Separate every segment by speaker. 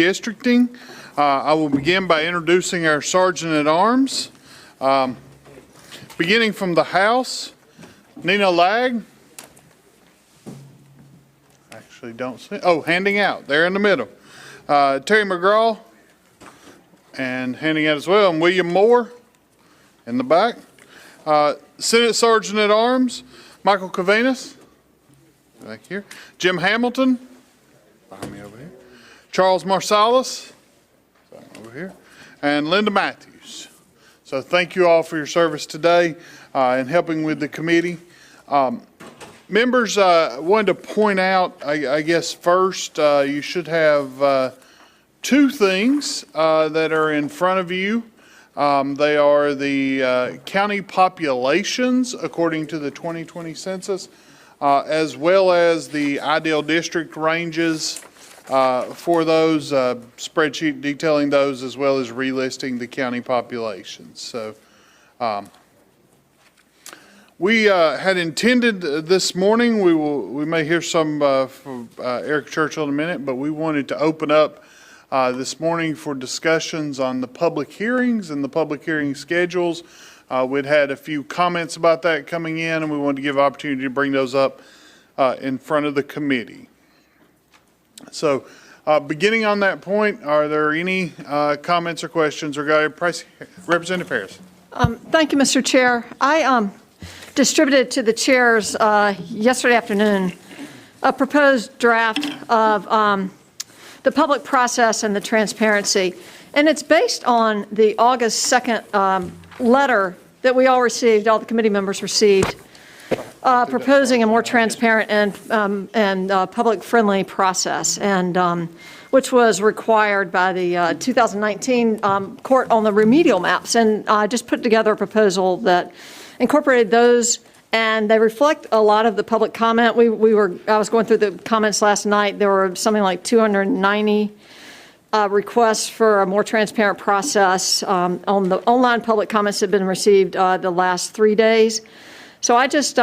Speaker 1: Redistricting. I will begin by introducing our Sergeant at Arms. Beginning from the House, Nina Lag. Actually don't see, handing out, there in the middle. Terry McGraw, and handing out as well, and William Moore in the back. Senate Sergeant at Arms, Michael Cavenas, back here. Jim Hamilton, behind me over here. Charles Marsalis, over here. And Linda Matthews. So thank you all for your service today and helping with the committee. Members, wanted to point out, I guess first, you should have two things that are in front of you. They are the county populations according to the 2020 census, as well as the ideal district ranges for those, spreadsheet detailing those, as well as relisting the county populations. So we had intended this morning, we may hear some from Eric Churchill in a minute, but we wanted to open up this morning for discussions on the public hearings and the public hearing schedules. We'd had a few comments about that coming in, and we wanted to give opportunity to bring those up in front of the committee. So beginning on that point, are there any comments or questions regarding Representative Harris?
Speaker 2: Thank you, Mr. Chair. I distributed to the chairs yesterday afternoon a proposed draft of the public process and the transparency. And it's based on the August 2nd letter that we all received, all the committee members received, proposing a more transparent and public-friendly process, and which was required by the 2019 court on the remedial maps. And I just put together a proposal that incorporated those, and they reflect a lot of the public comment. I was going through the comments last night. There were something like 290 requests for a more transparent process on the online public comments that have been received the last 3 days. So I just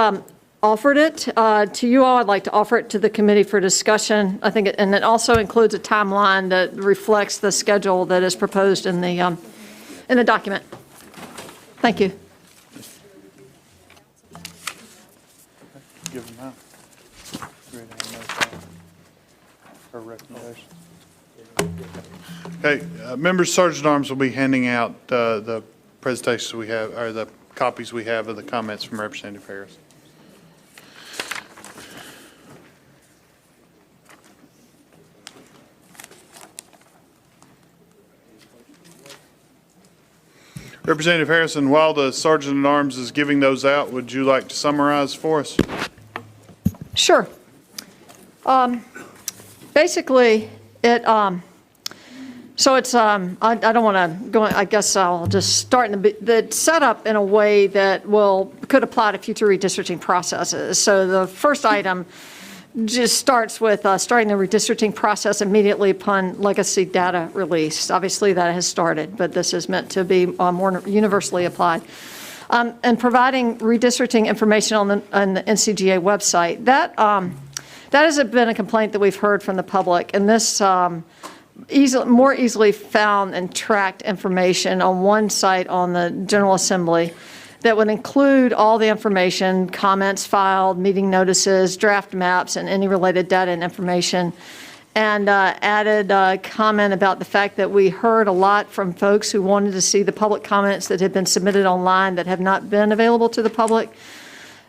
Speaker 2: offered it to you all. I'd like to offer it to the committee for discussion. I think, and it also includes a timeline that reflects the schedule that is proposed in the document. Thank you.
Speaker 1: Give them out. Her recommendation. Okay, members, Sergeant at Arms will be handing out the presentations we have, or the copies we have of the comments from Representative Harris. Representative Harrison, while the Sergeant at Arms is giving those out, would you like to summarize for us?
Speaker 2: Sure. Basically, so it's, I don't want to go, I guess I'll just start in the setup in a way that could apply to future redistricting processes. So the first item just starts with starting the redistricting process immediately upon legacy data release. Obviously that has started, but this is meant to be more universally applied. And providing redistricting information on the NCGA website. That has been a complaint that we've heard from the public, and this more easily found and tracked information on one site on the General Assembly that would include all the information, comments filed, meeting notices, draft maps, and any related data and information. And added a comment about the fact that we heard a lot from folks who wanted to see the public comments that had been submitted online that have not been available to the public.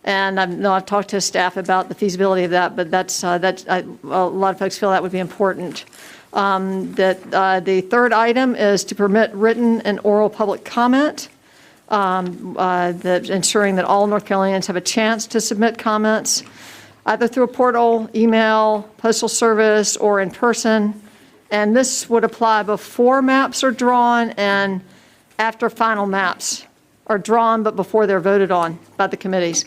Speaker 2: And I've talked to staff about the feasibility of that, but a lot of folks feel that would be important. The third item is to permit written and oral public comment, ensuring that all North Carolinians have a chance to submit comments, either through a portal, email, postal service, or in person. And this would apply before maps are drawn and after final maps are drawn, but before they're voted on by the committees.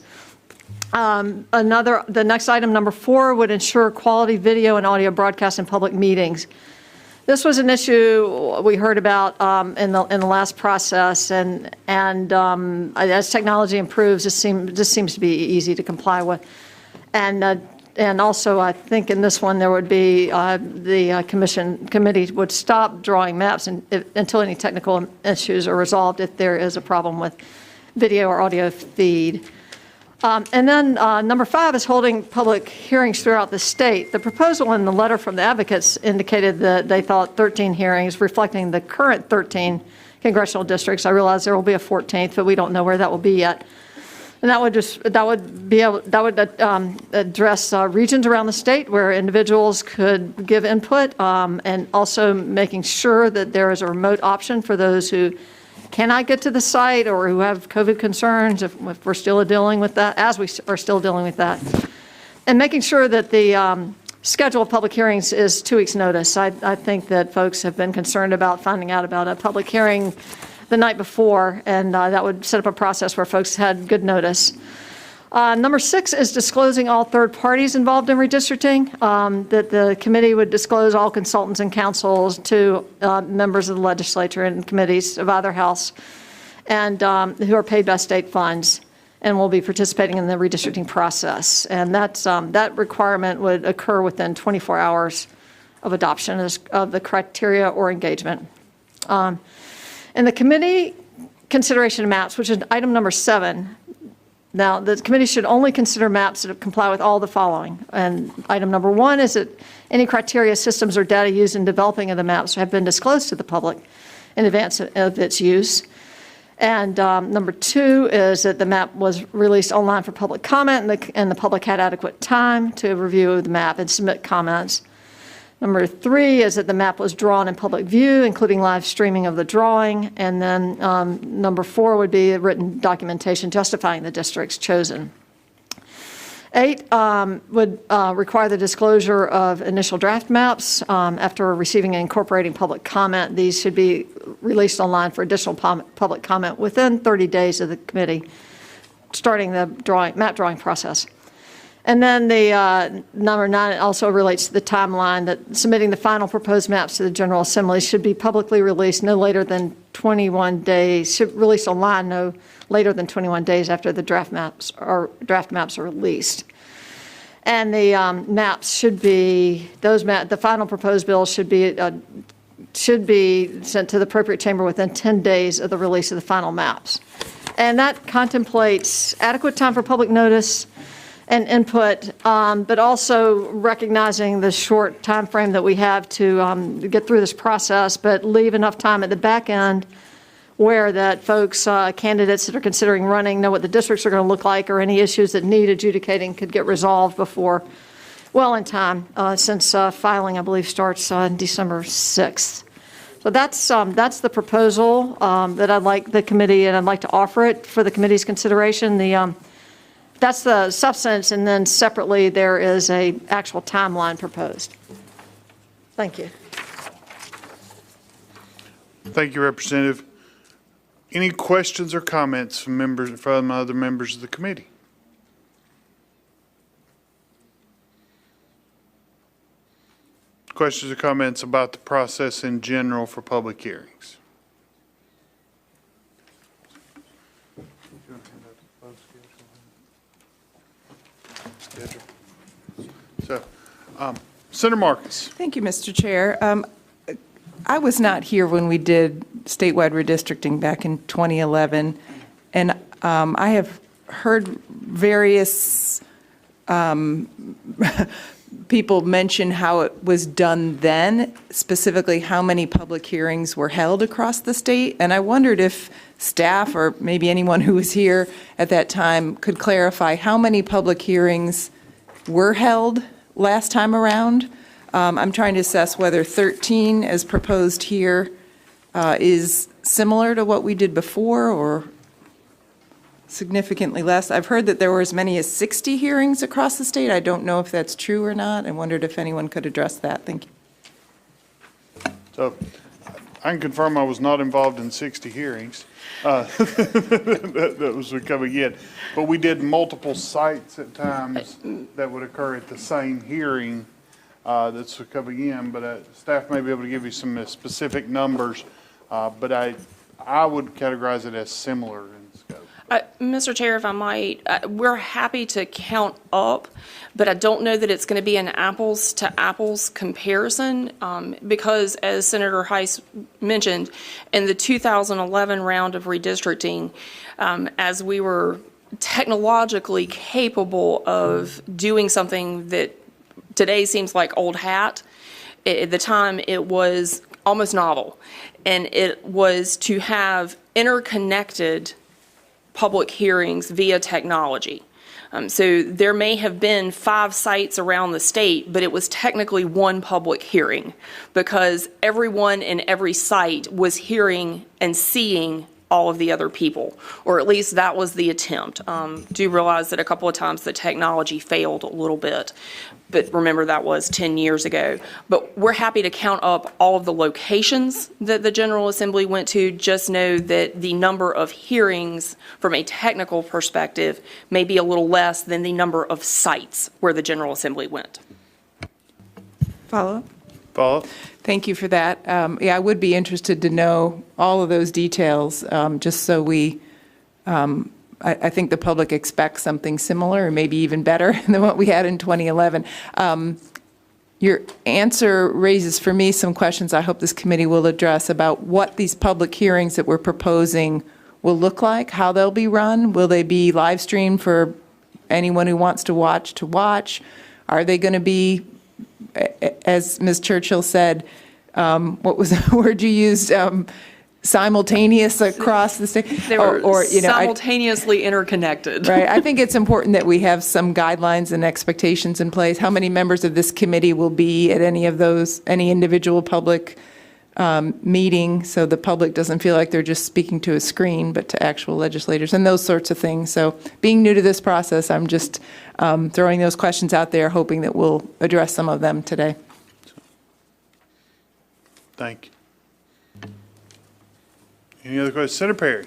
Speaker 2: The next item, number 4, would ensure quality video and audio broadcast in public meetings. This was an issue we heard about in the last process, and as technology improves, this seems to be easy to comply with. And And also, I think in this one, there would be, the committee would stop drawing maps until any technical issues are resolved if there is a problem with video or audio feed. And then number 5 is holding public hearings throughout the state. The proposal in the letter from the advocates indicated that they thought 13 hearings reflecting the current 13 congressional districts. I realize there will be a 14th, but we don't know where that will be yet. And that would address regions around the state where individuals could give input, and also making sure that there is a remote option for those who cannot get to the site or who have COVID concerns, if we're still dealing with that, as we are still dealing with that. And making sure that the schedule of public hearings is 2 weeks' notice. I think that folks have been concerned about finding out about a public hearing the night before, and that would set up a process where folks had good notice. Number 6 is disclosing all third parties involved in redistricting, that the committee would disclose all consultants and counsels to members of the legislature and committees of either house, and who are paid by state funds and will be participating in the redistricting process. And that requirement would occur within 24 hours of adoption of the criteria or engagement. And the committee consideration of maps, which is item number 7. Now, the committee should only consider maps that comply with all the following. And item number 1 is that any criteria, systems, or data used in developing of the maps have been disclosed to the public in advance of its use. And number 2 is that the map was released online for public comment, and the public had adequate time to review the map and submit comments. Number 3 is that the map was drawn in public view, including live streaming of the drawing. And then number 4 would be written documentation justifying the districts chosen. 8 would require the disclosure of initial draft maps. After receiving and incorporating public comment, these should be released online for additional public comment within 30 days of the committee starting the map drawing process. And then the number 9 also relates to the timeline that submitting the final proposed maps to the General Assembly should be publicly released no later than 21 days, should release online no later than 21 days after the draft maps are released. And the maps should be, the final proposed bills should be sent to the appropriate chamber within 10 days of the release of the final maps. And that contemplates adequate time for public notice and input, but also recognizing the short time frame that we have to get through this process, but leave enough time at the back end where that folks, candidates that are considering running, know what the districts are going to look like, or any issues that need adjudicating could get resolved before, well in time, since filing, I believe, starts on December 6th. So that's the proposal that I'd like the committee, and I'd like to offer it for the committee's consideration. That's the substance, and then separately there is a actual timeline proposed. Thank you.
Speaker 1: Thank you, Representative. Any questions or comments from other members of the committee? Questions or comments about the process in general for public hearings? So, Senator Marcus.
Speaker 3: Thank you, Mr. Chair. I was not here when we did statewide redistricting back in 2011, and I have heard various people mention how it was done then, specifically how many public hearings were held across the state, and I wondered if staff or maybe anyone who was here at that time could clarify how many public hearings were held last time around. I'm trying to assess whether 13, as proposed here, is similar to what we did before or significantly less. I've heard that there were as many as 60 hearings across the state. I don't know if that's true or not. I wondered if anyone could address that. Thank you.
Speaker 1: So I can confirm I was not involved in 60 hearings. That was coming in. But we did multiple sites at times that would occur at the same hearing that's coming in. But staff may be able to give you some specific numbers. But I would categorize it as similar in scope.
Speaker 4: Mr. Chair, if I might, we're happy to count up, but I don't know that it's going to be an apples to apples comparison because, as Senator Heiss mentioned, in the 2011 round of redistricting, as we were technologically capable of doing something that today seems like old hat, at the time it was almost novel, and it was to have interconnected public hearings via technology. So there may have been 5 sites around the state, but it was technically one public hearing because everyone in every site was hearing and seeing all of the other people, or at least that was the attempt. Do realize that a couple of times the technology failed a little bit, but remember that was 10 years ago. But we're happy to count up all of the locations that the General Assembly went to. Just know that the number of hearings from a technical perspective may be a little less than the number of sites where the General Assembly went.
Speaker 3: Follow-up?
Speaker 1: Follow-up?
Speaker 3: Thank you for that. Yeah, I would be interested to know all of those details, just so we, I think the public expects something similar or maybe even better than what we had in 2011. Your answer raises for me some questions I hope this committee will address about what these public hearings that we're proposing will look like, how they'll be run. Will they be live streamed for anyone who wants to watch? Are they going to be, as Ms. Churchill said, what was the word you used? Simultaneous across the state?
Speaker 4: They were
Speaker 3: you know,
Speaker 4: simultaneously interconnected.
Speaker 3: Right. I think it's important that we have some guidelines and expectations in place. How many members of this committee will be at any of those, any individual public meeting, so the public doesn't feel like they're just speaking to a screen, but to actual legislators and those sorts of things. So being new to this process, I'm just throwing those questions out there, hoping that we'll address some of them today.
Speaker 1: Thank you. Any other questions? Senator Perry.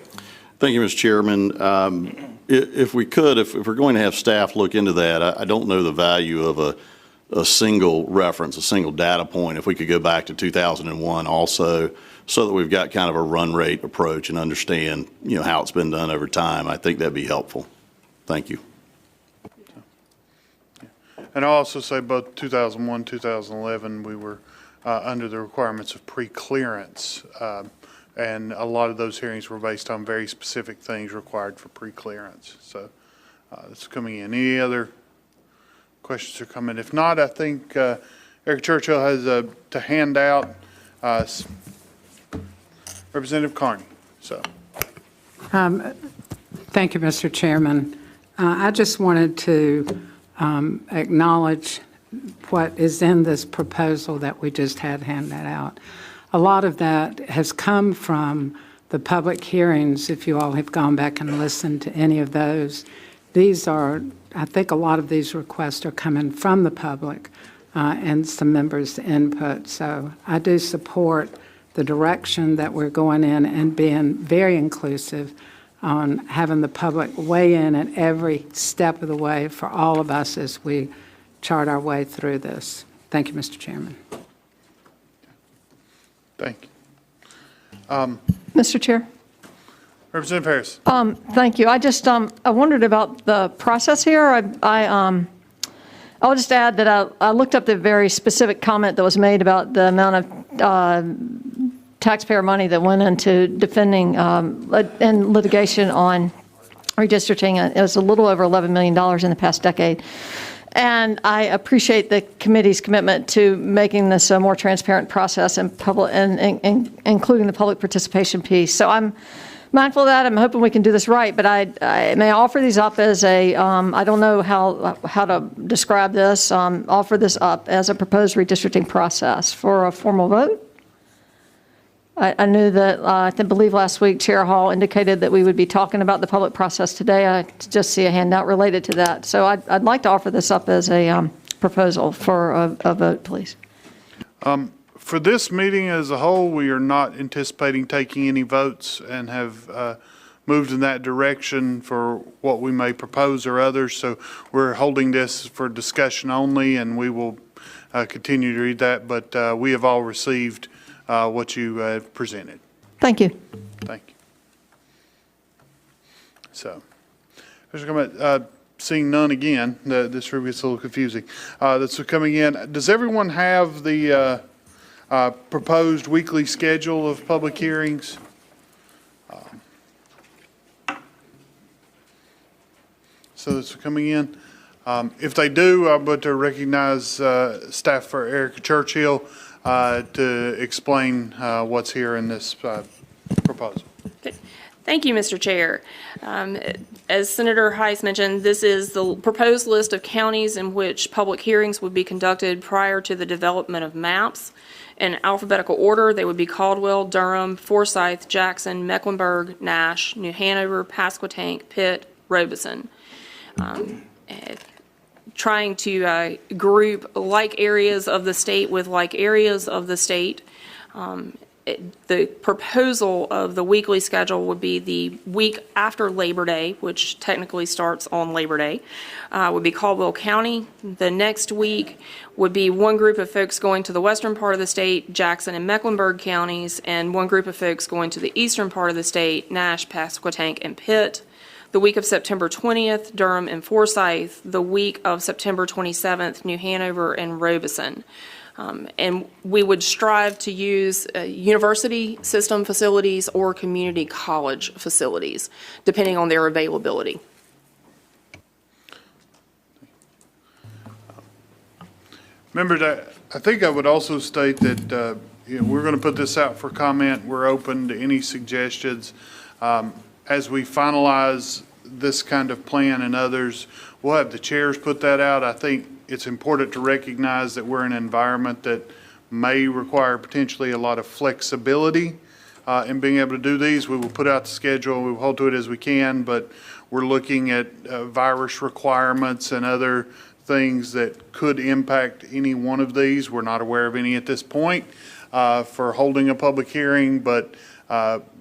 Speaker 5: Thank you, Mr. Chairman. If we could, if we're going to have staff look into that, I don't know the value of a single reference, a single data point. If we could go back to 2001 also, so that we've got kind of a run rate approach and understand, you know, how it's been done over time, I think that'd be helpful. Thank you.
Speaker 1: And I'll also say both 2001, 2011, we were under the requirements of pre-clearance. And a lot of those hearings were based on very specific things required for pre-clearance. So that's coming in. Any other questions are coming? If not, I think Eric Churchill has to hand out Representative Carney. So.
Speaker 6: Thank you, Mr. Chairman. I just wanted to acknowledge what is in this proposal that we just had handed out. A lot of that has come from the public hearings, if you all have gone back and listened to any of those. These are, I think a lot of these requests are coming from the public and some members' input. So I do support the direction that we're going in and being very inclusive on having the public weigh in at every step of the way for all of us as we chart our way through this. Thank you, Mr. Chairman.
Speaker 1: Thank you.
Speaker 2: Mr. Chair?
Speaker 1: Representative Harris.
Speaker 2: Thank you. I just, I wondered about the process here. I'll just add that I looked up the very specific comment that was made about the amount of taxpayer money that went into defending and litigation on redistricting. It was a little over $11 million in the past decade. And I appreciate the committee's commitment to making this a more transparent process and public and including the public participation piece. So I'm mindful of that. I'm hoping we can do this right. But I may offer these up as a I don't know how to describe this. Offer this up as a proposed redistricting process for a formal vote. I knew that, I believe last week Chair Hall indicated that we would be talking about the public process today. I just see a handout related to that. So I'd like to offer this up as a proposal for a vote, please.
Speaker 1: For this meeting as a whole, we are not anticipating taking any votes and have moved in that direction for what we may propose or others. So we're holding this for discussion only, and we will continue to read that. But we have all received what you presented.
Speaker 2: Thank you.
Speaker 1: Thank you. So, seeing none again, this room gets a little confusing. That's coming in. Does everyone have the proposed weekly schedule of public hearings? So that's coming in. If they do, I'm going to recognize staff for Erica Churchill to explain what's here in this proposal.
Speaker 4: Thank you, Mr. Chair. As Senator Heiss mentioned, this is the proposed list of counties in which public hearings would be conducted prior to the development of maps. In alphabetical order, they would be Caldwell, Durham, Forsyth, Jackson, Mecklenburg, Nash, New Hanover, Pasquotank, Pitt, Robeson. Trying to group like areas of the state with like areas of the state. The proposal of the weekly schedule would be the week after Labor Day, which technically starts on Labor Day, would be Caldwell County. The next week would be one group of folks going to the western part of the state, Jackson and Mecklenburg counties, and one group of folks going to the eastern part of the state, Nash, Pasquotank, and Pitt. The week of September 20th, Durham and Forsyth. The week of September 27th, New Hanover and Robeson. And we would strive to use university system facilities or community college facilities, depending on their availability.
Speaker 1: Members, I think I would also state that we're going to put this out for comment. We're open to any suggestions. As we finalize this kind of plan and others, we'll have the chairs put that out. I think it's important to recognize that we're in an environment that may require potentially a lot of flexibility in being able to do these. We will put out the schedule, we will hold to it as we can, but we're looking at virus requirements and other things that could impact any one of these. We're not aware of any at this point for holding a public hearing, but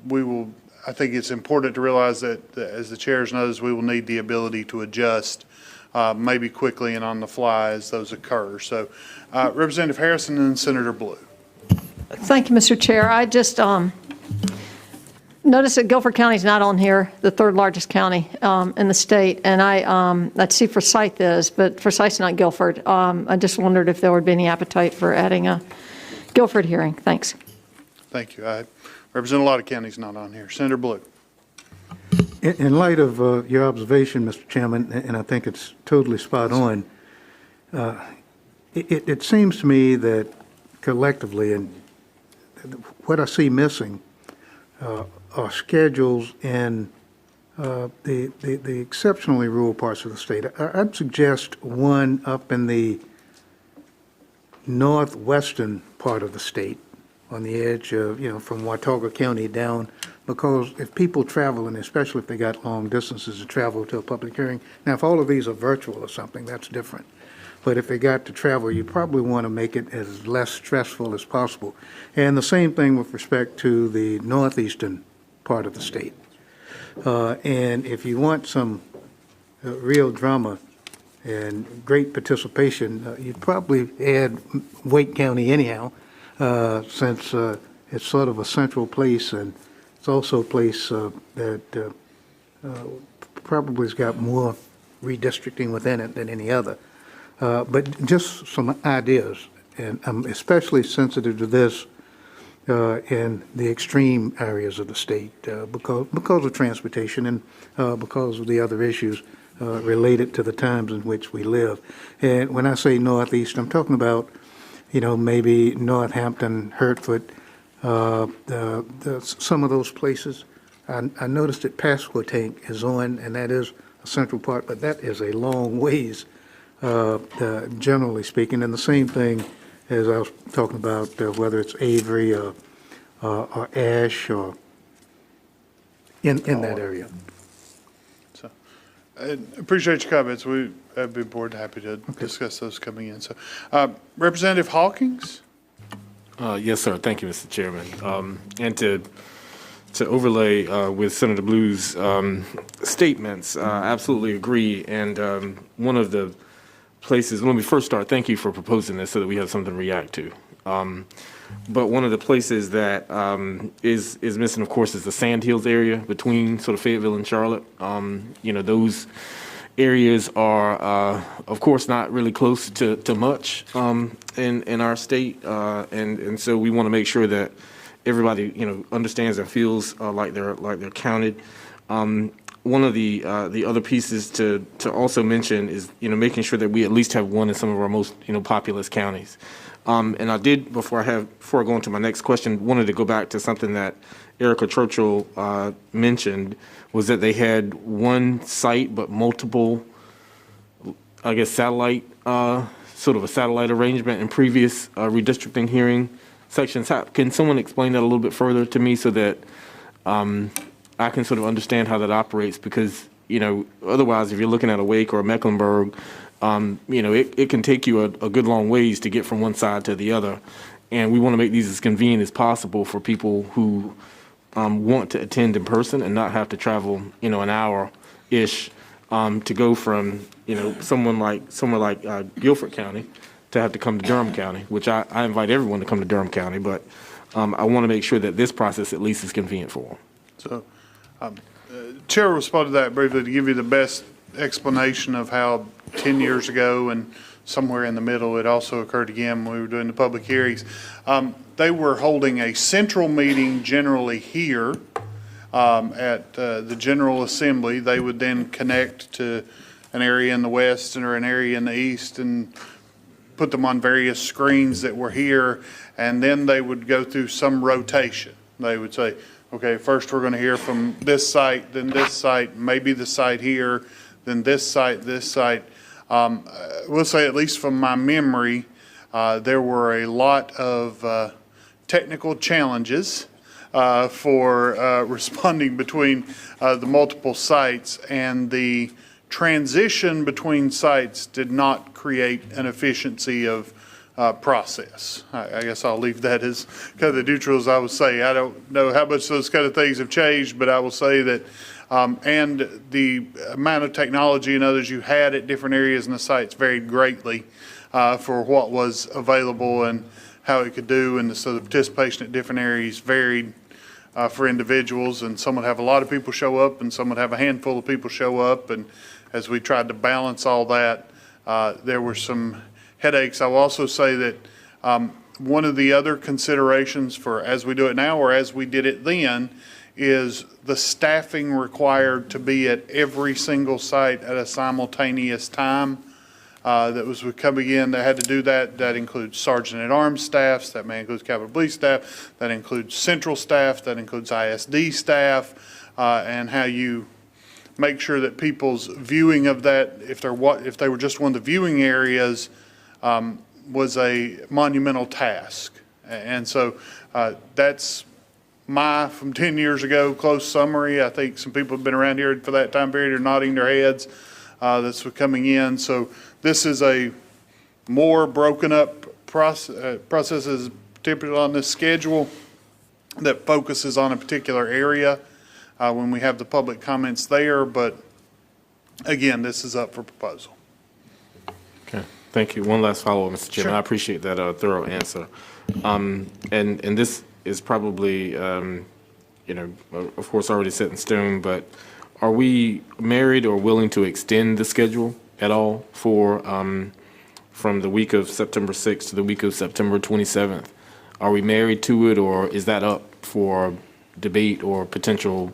Speaker 1: we will. I think it's important to realize that, as the chairs knows, we will need the ability to adjust maybe quickly and on the fly as those occur. So Representative Harrison and Senator Blue.
Speaker 2: Thank you, Mr. Chair. I just noticed that Guilford County is not on here, the third largest county in the state. And I see Forsyth is, but Forsyth's not Guilford. I just wondered if there would be any appetite for adding a Guilford hearing. Thanks.
Speaker 1: Thank you. I represent a lot of counties not on here. Senator Blue.
Speaker 7: In light of your observation, Mr. Chairman, and I think it's totally spot on, it seems to me that collectively, and what I see missing are schedules in the exceptionally rural parts of the state. I'd suggest one up in the northwestern part of the state, on the edge of, from Watauga County down, because if people travel, and especially if they got long distances to travel to a public hearing, now if all of these are virtual or something, that's different. But if they got to travel, you probably want to make it as less stressful as possible. And the same thing with respect to the northeastern part of the state. And if you want some real drama and great participation, you'd probably add Wake County anyhow, since it's sort of a central place, and it's also a place that probably has got more redistricting within it than any other. But just some ideas, and I'm especially sensitive to this in the extreme areas of the state because of transportation and because of the other issues related to the times in which we live. And when I say northeast, I'm talking about maybe Northampton, Hertford, some of those places. I noticed that Pasquotank is on, and that is a central part, but that is a long ways, generally speaking. And the same thing as I was talking about, whether it's Avery or Ash or in that area.
Speaker 1: So I appreciate your comments. I'd be more than happy to discuss those coming in. So Representative Hawkins?
Speaker 8: Yes, sir. Thank you, Mr. Chairman. And to overlay with Senator Blue's statements, I absolutely agree. And one of the places, when we first start, thank you for proposing this so that we have something to react to. But one of the places that is missing, of course, is the Sand Hills area between sort of Fayetteville and Charlotte. Those areas are, of course, not really close to much in our state, and so we want to make sure that everybody understands and feels like they're counted. One of the other pieces to also mention is making sure that we at least have one in some of our most populous counties. And I did before I go into my next question, wanted to go back to something that Erica Churchill mentioned, was that they had one site but multiple, I guess, satellite, sort of a satellite arrangement in previous redistricting hearing sections. Can someone explain that a little bit further to me so that I can sort of understand how that operates? Because, otherwise, if you're looking at a Wake or a Mecklenburg, it can take you a good long ways to get from one side to the other. And we want to make these as convenient as possible for people who want to attend in person and not have to travel, an hour-ish to go from, somewhere like Guilford County to have to come to Durham County, which I invite everyone to come to Durham County, but I want to make sure that this process at least is convenient for them.
Speaker 1: So, Chair responded to that briefly to give you the best explanation of how 10 years ago and somewhere in the middle, it also occurred again when we were doing the public hearings. They were holding a central meeting generally here at the General Assembly. They would then connect to an area in the west or an area in the east and put them on various screens that were here, and then they would go through some rotation. They would say, okay, first we're going to hear from this site, then this site, maybe the site here, then this site, this site. We'll say, at least from my memory, there were a lot of technical challenges for responding between the multiple sites, and the transition between sites did not create an efficiency of process. I guess I'll leave that as kind of the neutral as I would say. I don't know how much those kind of things have changed, but I will say that and the amount of technology and others you had at different areas in the sites varied greatly for what was available and how it could do, and so the participation at different areas varied for individuals, and some would have a lot of people show up and some would have a handful of people show up, and as we tried to balance all that, there were some headaches. I will also say that one of the other considerations for as we do it now or as we did it then is the staffing required to be at every single site at a simultaneous time. That was coming in, they had to do that. That includes sergeant-at-arms staffs, that may include Capitol Police staff, that includes central staff, that includes ISD staff, and how you make sure that people's viewing of that, if they were just one of the viewing areas, was a monumental task. And so that's my, from 10 years ago, close summary. I think some people have been around here for that time period are nodding their heads. That's coming in. So this is a more broken up processes typically on this schedule that focuses on a particular area when we have the public comments there. But again, this is up for proposal.
Speaker 8: Okay, thank you. One last follow-up, Mr. Chairman.
Speaker 1: Sure.
Speaker 8: I appreciate that thorough answer. And this is probably, of course, already set in stone, but are we married or willing to extend the schedule at all for from the week of September 6th to the week of September 27th? Are we married to it, or is that up for debate or potential?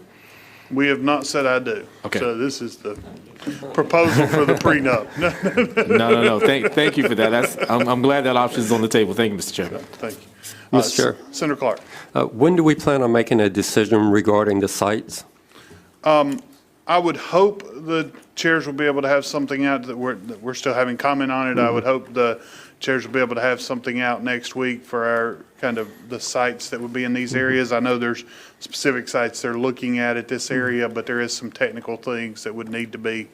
Speaker 1: We have not said I do.
Speaker 8: Okay.
Speaker 1: So this is the proposal for the prenup.
Speaker 8: No. Thank you for that. I'm glad that option is on the table. Thank you, Mr. Chairman.
Speaker 1: Thank you.
Speaker 9: Mr. Chair.
Speaker 1: Senator Clark.
Speaker 9: When do we plan on making a decision regarding the sites?
Speaker 1: I would hope the chairs will be able to have something out that we're still having comment on it. I would hope the chairs will be able to have something out next week for our kind of the sites that would be in these areas. I know there's specific sites they're looking at this area, but there is some technical things that would need to be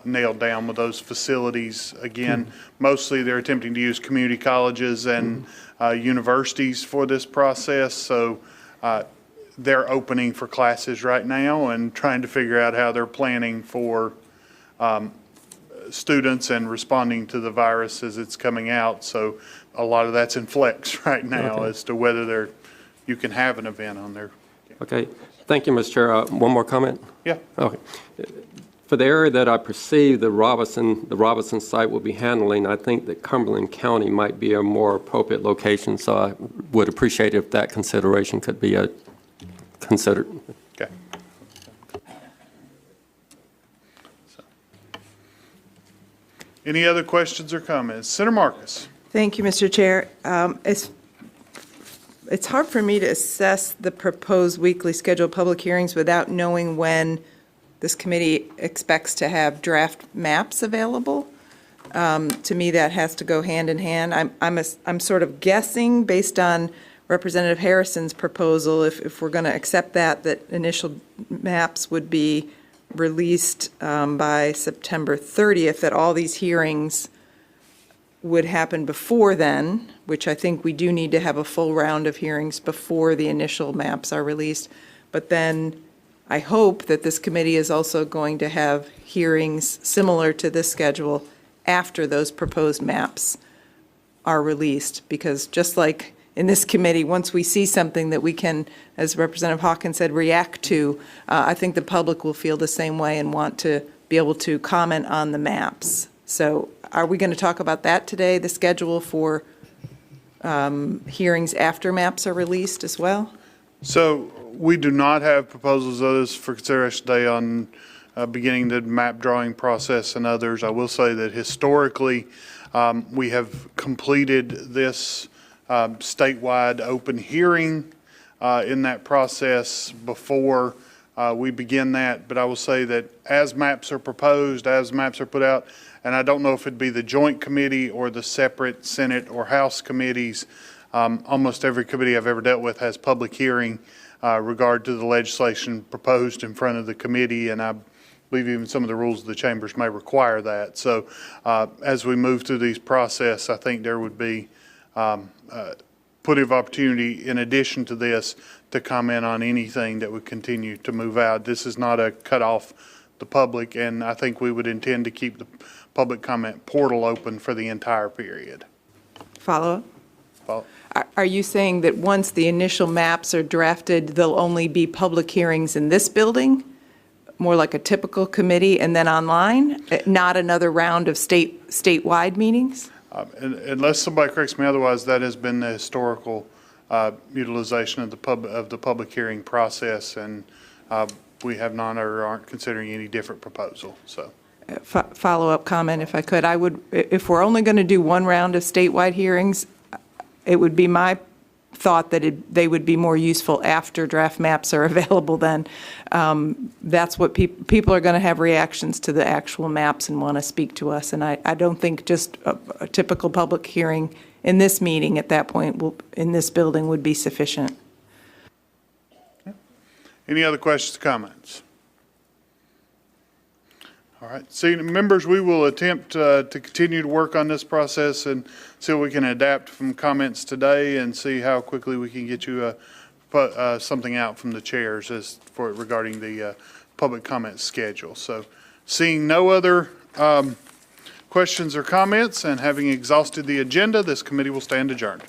Speaker 1: nailed down with those facilities. Again, mostly they're attempting to use community colleges and universities for this process. So they're opening for classes right now and trying to figure out how they're planning for students and responding to the virus as it's coming out. So a lot of that's in flex right now
Speaker 9: Okay.
Speaker 1: as to whether you can have an event on there.
Speaker 9: Okay, thank you, Mr. Chair. One more comment?
Speaker 1: Yeah.
Speaker 9: Okay. For the area that I perceive the Robinson site will be handling, I think that Cumberland County might be a more appropriate location, so I would appreciate if that consideration could be considered.
Speaker 1: Okay. Any other questions or comments? Senator Marcus.
Speaker 3: Thank you, Mr. Chair. It's hard for me to assess the proposed weekly scheduled public hearings without knowing when this committee expects to have draft maps available. To me, that has to go hand in hand. I'm sort of guessing, based on Representative Harrison's proposal, if we're going to accept that initial maps would be released by September 30th, that all these hearings would happen before then, which I think we do need to have a full round of hearings before the initial maps are released. But then I hope that this committee is also going to have hearings similar to this schedule after those proposed maps are released, because just like in this committee, once we see something that we can, as Representative Hawkins said, react to, I think the public will feel the same way and want to be able to comment on the maps. So are we going to talk about that today, the schedule for hearings after maps are released as well?
Speaker 1: So we do not have proposals of this for consideration today on beginning the map drawing process and others. I will say that historically, we have completed this statewide open hearing in that process before we begin that. But I will say that as maps are proposed, as maps are put out, and I don't know if it'd be the joint committee or the separate Senate or House committees, almost every committee I've ever dealt with has public hearing regard to the legislation proposed in front of the committee, and I believe even some of the rules of the chambers may require that. So as we move through these process, I think there would be plenty of opportunity in addition to this to comment on anything that would continue to move out. This is not a cut off the public, and I think we would intend to keep the public comment portal open for the entire period.
Speaker 3: Follow-up?
Speaker 1: Follow.
Speaker 3: Are you saying that once the initial maps are drafted, there'll only be public hearings in this building? More like a typical committee and then online, not another round of statewide meetings?
Speaker 1: Unless somebody corrects me otherwise, that has been the historical utilization of the public hearing process, and we have not or aren't considering any different proposal. So,
Speaker 3: Follow-up comment, if I could. I would, if we're only going to do one round of statewide hearings, it would be my thought that they would be more useful after draft maps are available then. That's what people are going to have reactions to the actual maps and want to speak to us. And I don't think just a typical public hearing in this meeting at that point in this building would be sufficient.
Speaker 1: any other questions or comments? All right, see, members, we will attempt to continue to work on this process and see what we can adapt from comments today and see how quickly we can get you something out from the chairs regarding the public comment schedule. So seeing no other questions or comments and having exhausted the agenda, this committee will stand adjourned.